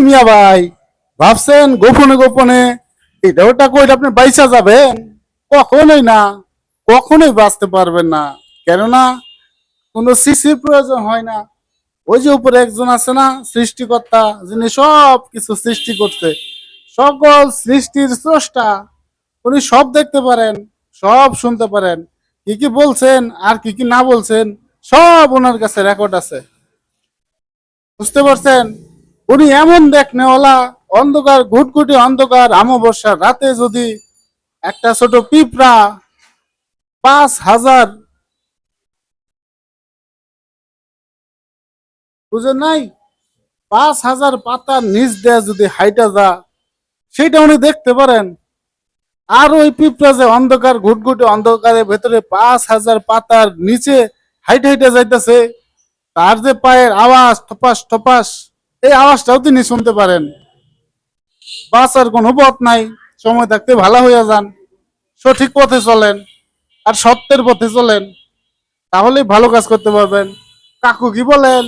মিয়া ভাই, ভাবছেন গোপনে গোপনে এটা ওটা কইলে আপনি বাইসা যাবেন? কখনোই না, কখনোই বাঁচতে পারবেন না। কেননা কোনো সিসির প্রয়োজন হয় না। ওই যে উপরে একজন আছে না, সৃষ্টিকর্তা, যিনি সব কিছু সৃষ্টি করছে, সকল সৃষ্টির স্রষ্টা, উনি সব দেখতে পারেন, সব শুনতে পারেন। কি কি বলছেন আর কি কি না বলছেন, সব ওনার কাছে রেকর্ড আছে। বুঝতে পারছেন? উনি এমন দেখনেওয়ালা, অন্ধকার ঘুটঘুটি অন্ধকার অমাবস্যার রাতে যদি একটা ছোট পিঁপড়া 5,000, বুঝেন নাই, 5,000 পাতার নিচ দেয়া যদি হাইটা যা, সেটা উনি দেখতে পারেন। আর ওই পিঁপড়া যে অন্ধকার ঘুটঘুটে অন্ধকারের ভেতরে 5,000 পাতার নিচে হাইটে হাইটে যাইতেছে, তার যে পায়ের আওয়াজ, ঠপাস ঠপাস, এই আওয়াজটাও তিনি শুনতে পারেন। বাঁচার কোনো পথ নাই। সময় থাকতে ভালো হইয়া যান, সঠিক পথে চলেন, আর সত্যের পথে চলেন, তাহলেই ভালো কাজ করতে পারবেন। কাকু কি বলেন?